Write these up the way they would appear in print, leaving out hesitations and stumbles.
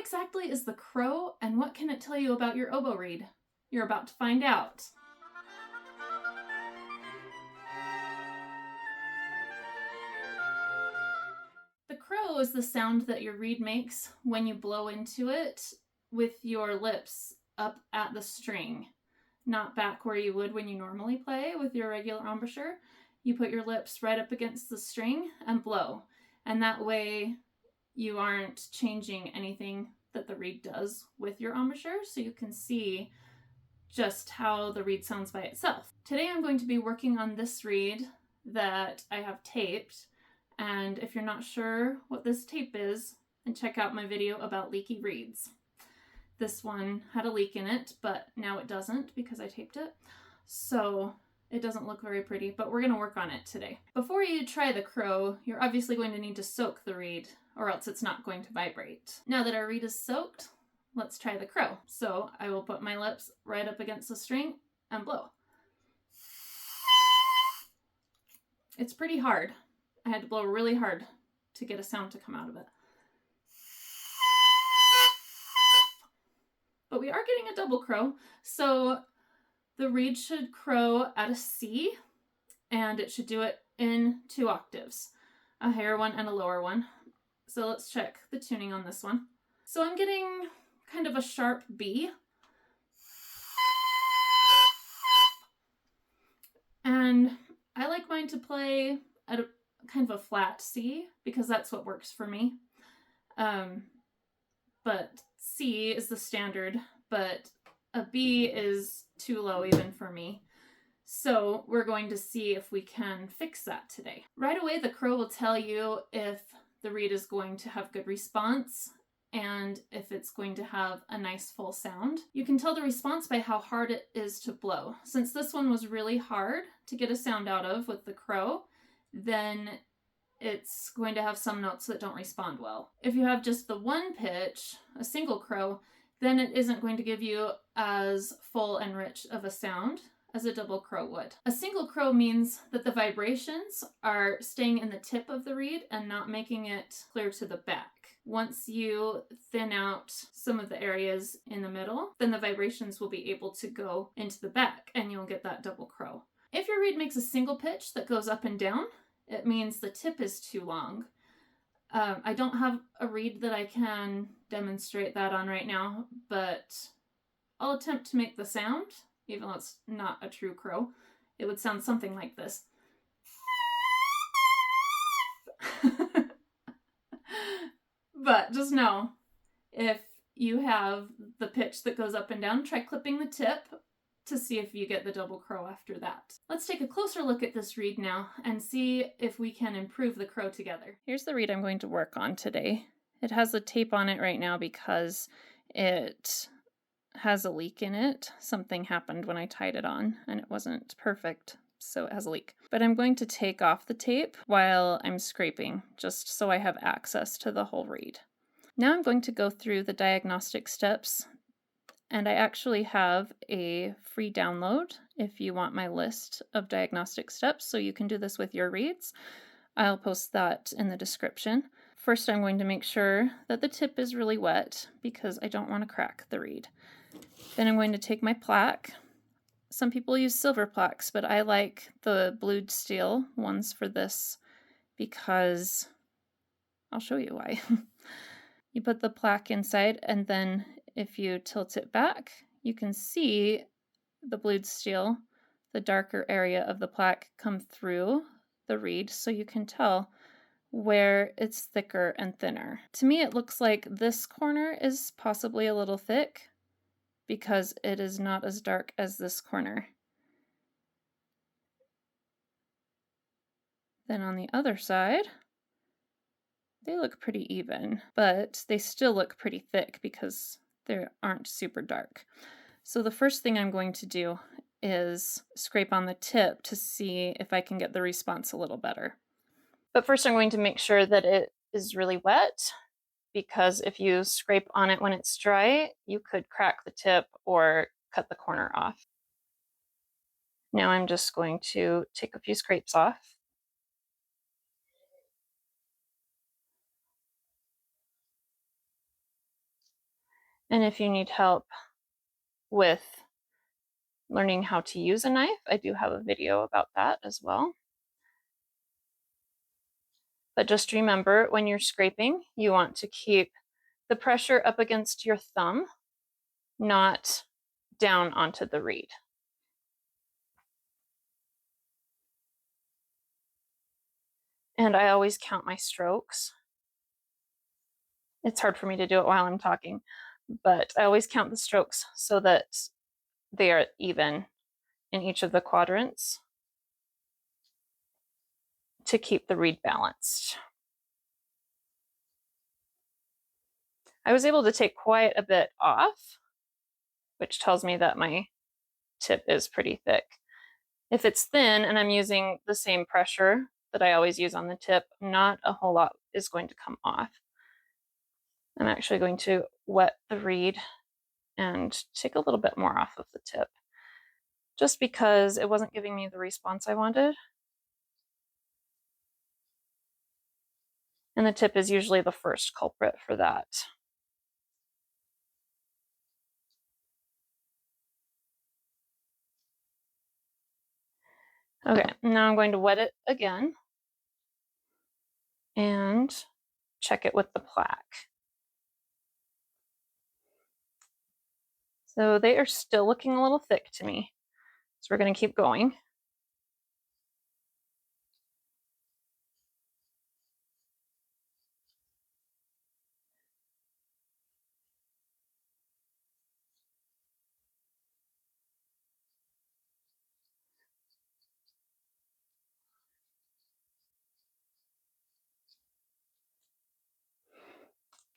exactly is the crow, and what can it tell you about your oboe reed? You're about to find out. The crow is the sound that your reed makes when you blow into it with your lips up at the string, not back where you would when you normally play with your regular embouchure. You put your lips right up against the string and blow, and that way you aren't changing anything that the reed does with your embouchure, so you can see just how the reed sounds by itself. Today I'm going to be working on this reed that I have taped, and if you're not sure what this tape is, then check out my video about leaky reeds. This one had a leak in it, but now it doesn't because I taped it, so it doesn't look very pretty, but we're going to work on it today. Before you try the crow, you're obviously going to need to soak the reed, or else it's not going to vibrate. Now that our reed is soaked, let's try the crow. So I will put my lips right up against the string and blow. It's pretty hard. I had to blow really hard to get a sound to come out of it. But we are getting a double crow, so the reed should crow at a C, and it should do it in 2 octaves, a higher one and a lower one. So let's check the tuning on this one. So I'm getting kind of a sharp B, and I like mine to play at a kind of a flat C because that's what works for me. But C is the standard, but a B is too low even for me. So we're going to see if we can fix that today. Right away, the crow will tell you if the reed is going to have good response and if it's going to have a nice full sound. You can tell the response by how hard it is to blow. Since this one was really hard to get a sound out of with the crow, then it's going to have some notes that don't respond well. If you have just the one pitch, a single crow, then it isn't going to give you as full and rich of a sound as a double crow would. A single crow means that the vibrations are staying in the tip of the reed and not making it clear to the back. Once you thin out some of the areas in the middle, then the vibrations will be able to go into the back and you'll get that double crow. If your reed makes a single pitch that goes up and down, it means the tip is too long. I don't have a reed that I can demonstrate that on right now, but I'll attempt to make the sound, even though it's not a true crow. It would sound something like this. But just know, if you have the pitch that goes up and down, try clipping the tip to see if you get the double crow after that. Let's take a closer look at this reed now and see if we can improve the crow together. Here's the reed I'm going to work on today. It has a tape on it right now because it has a leak in it. Something happened when I tied it on and it wasn't perfect, so it has a leak. But I'm going to take off the tape while I'm scraping, just so I have access to the whole reed. Now I'm going to go through the diagnostic steps, and I actually have a free download if you want my list of diagnostic steps, so you can do this with your reeds. I'll post that in the description. First, I'm going to make sure that the tip is really wet because I don't want to crack the reed. Then I'm going to take my plaque. Some people use silver plaques, but I like the blued steel ones for this because I'll show you why. You put the plaque inside, and then if you tilt it back, you can see the blued steel, the darker area of the plaque, come through the reed, so you can tell where it's thicker and thinner. To me, it looks like this corner is possibly a little thick because it is not as dark as this corner. Then on the other side, they look pretty even, but they still look pretty thick because they aren't super dark. So the first thing I'm going to do is scrape on the tip to see if I can get the response a little better. But first I'm going to make sure that it is really wet, because if you scrape on it when it's dry, you could crack the tip or cut the corner off. Now I'm just going to take a few scrapes off. And if you need help with learning how to use a knife, I do have a video about that as well. But just remember, when you're scraping, you want to keep the pressure up against your thumb, not down onto the reed. And I always count my strokes. It's hard for me to do it while I'm talking, but I always count the strokes so that they are even in each of the quadrants to keep the reed balanced. I was able to take quite a bit off, which tells me that my tip is pretty thick. If it's thin and I'm using the same pressure that I always use on the tip, not a whole lot is going to come off. I'm actually going to wet the reed and take a little bit more off of the tip, just because it wasn't giving me the response I wanted. And the tip is usually the first culprit for that. Okay, now I'm going to wet it again and check it with the plaque. So they are still looking a little thick to me. So we're going to keep going.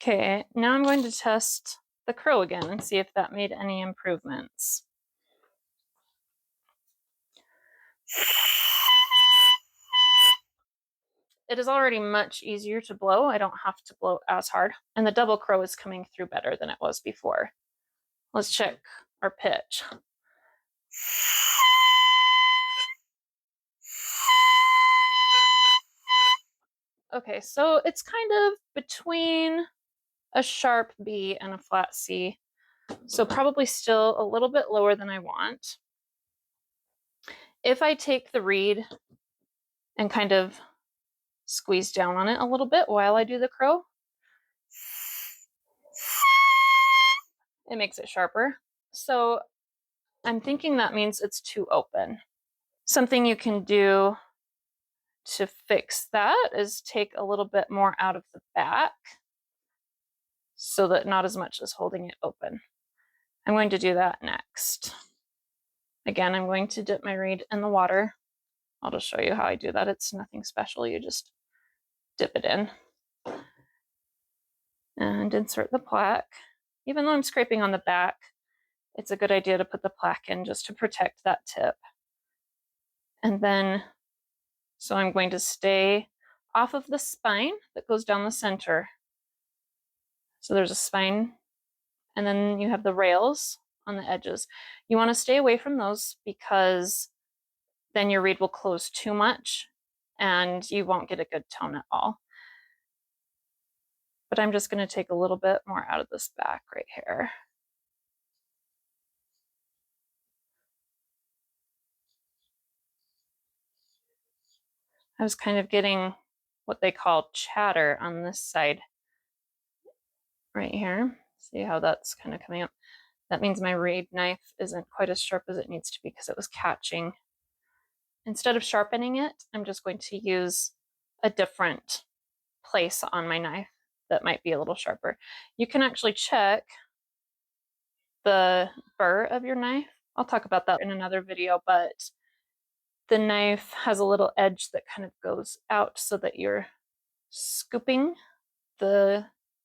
Okay, now I'm going to test the crow again and see if that made any improvements. It is already much easier to blow. I don't have to blow as hard. And the double crow is coming through better than it was before. Let's check our pitch. Okay, so it's kind of between a sharp B and a flat C. So probably still a little bit lower than I want. If I take the reed and kind of squeeze down on it a little bit while I do the crow, it makes it sharper. So I'm thinking that means it's too open. Something you can do to fix that is take a little bit more out of the back so that not as much is holding it open. I'm going to do that next. Again, I'm going to dip my reed in the water. I'll just show you how I do that. It's nothing special. You just dip it in and insert the plaque. Even though I'm scraping on the back, it's a good idea to put the plaque in just to protect that tip. And then, so I'm going to stay off of the spine that goes down the center. So there's a spine, and then you have the rails on the edges. You want to stay away from those because then your reed will close too much and you won't get a good tone at all. But I'm just going to take a little bit more out of this back right here. I was kind of getting what they call chatter on this side right here. See how that's kind of coming up? That means my reed knife isn't quite as sharp as it needs to be because it was catching. Instead of sharpening it, I'm just going to use a different place on my knife that might be a little sharper. You can actually check the burr of your knife. I'll talk about that in another video, but the knife has a little edge that kind of goes out so that you're scooping the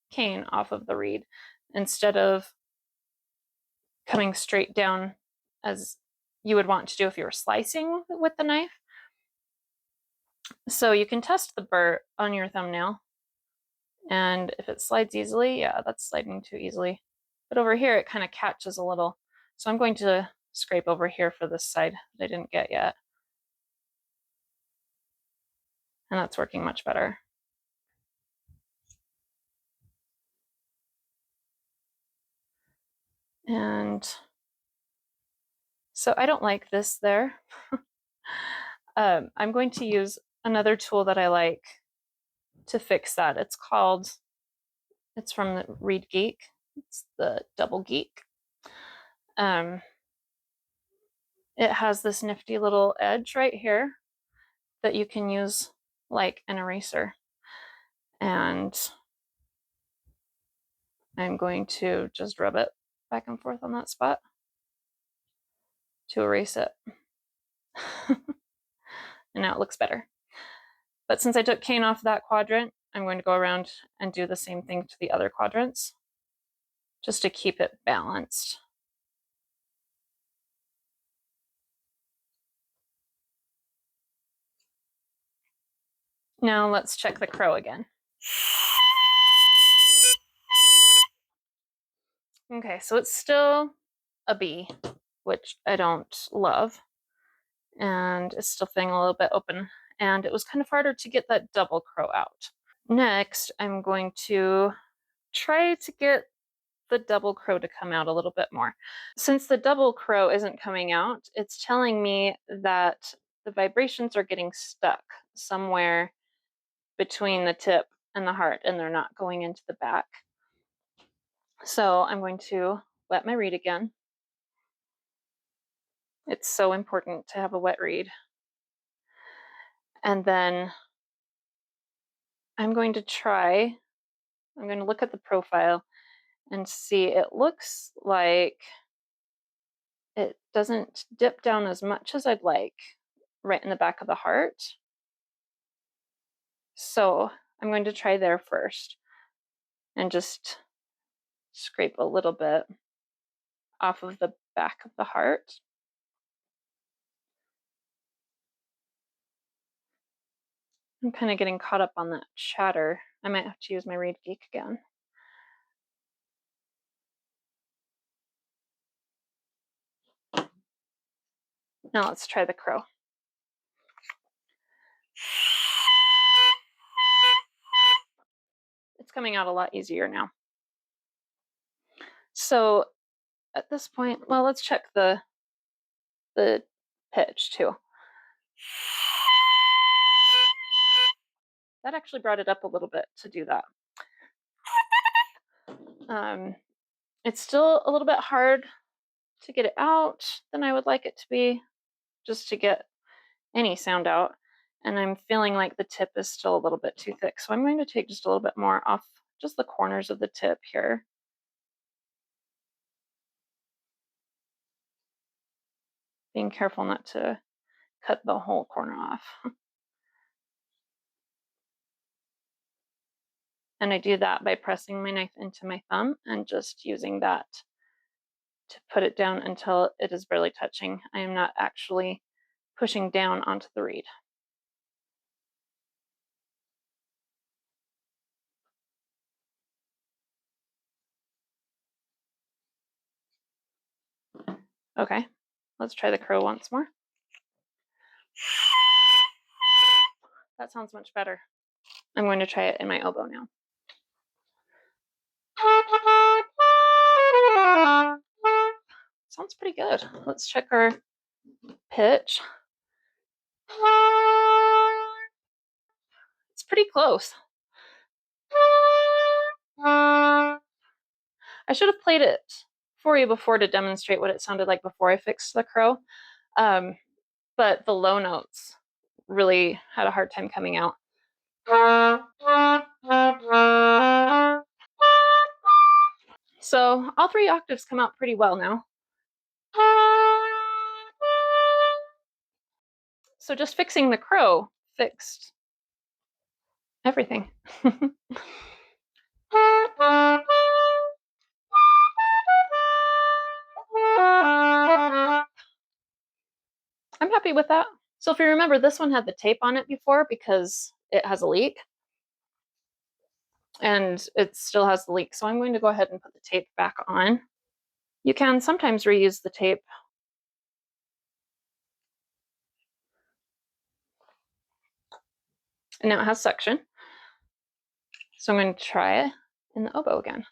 cane off of the reed instead of coming straight down as you would want to do if you were slicing with the knife. So you can test the burr on your thumbnail, and if it slides easily, yeah, that's sliding too easily. But over here, it kind of catches a little. So I'm going to scrape over here for this side that I didn't get yet. And that's working much better. And so I don't like this there. I'm going to use another tool that I like to fix that. It's from the ReedGeek. It's the double Geek. It has this nifty little edge right here that you can use like an eraser. And I'm going to just rub it back and forth on that spot to erase it. And now it looks better. But since I took cane off that quadrant, I'm going to go around and do the same thing to the other quadrants, just to keep it balanced. Now let's check the crow again. Okay, so it's still a B, which I don't love. And it's still feeling a little bit open. And it was kind of harder to get that double crow out. Next, I'm going to try to get the double crow to come out a little bit more. Since the double crow isn't coming out, it's telling me that the vibrations are getting stuck somewhere between the tip and the heart, and they're not going into the back. So I'm going to wet my reed again. It's so important to have a wet reed. And then I'm going to look at the profile and see. It looks like it doesn't dip down as much as I'd like right in the back of the heart. So I'm going to try there first and just scrape a little bit off of the back of the heart. I'm kind of getting caught up on that chatter. I might have to use my ReedGeek again. Now let's try the crow. It's coming out a lot easier now. So at this point, well, let's check the pitch too. That actually brought it up a little bit to do that. It's still a little bit hard to get it out than I would like it to be, just to get any sound out. And I'm feeling like the tip is still a little bit too thick. So I'm going to take just a little bit more off just the corners of the tip here. Being careful not to cut the whole corner off. And I do that by pressing my knife into my thumb and just using that to put it down until it is barely touching. I am not actually pushing down onto the reed. Okay, let's try the crow once more. That sounds much better. I'm going to try it in my oboe now. Sounds pretty good. Let's check our pitch. It's pretty close. I should have played it for you before to demonstrate what it sounded like before I fixed the crow. But the low notes really had a hard time coming out. So all three octaves come out pretty well now. So just fixing the crow fixed everything. I'm happy with that. So if you remember, this one had the tape on it before because it has a leak. And it still has the leak. So I'm going to go ahead and put the tape back on. You can sometimes reuse the tape. And now it has suction. So I'm going to try it in the oboe again.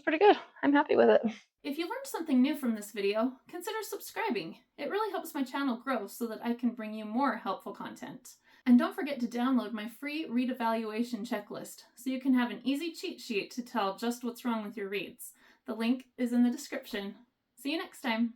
pretty good. I'm happy with it. If you learned something new from this video, consider subscribing. It really helps my channel grow so that I can bring you more helpful content. And don't forget to download my free reed evaluation checklist so you can have an easy cheat sheet to tell just what's wrong with your reeds. The link is in the description. See you next time!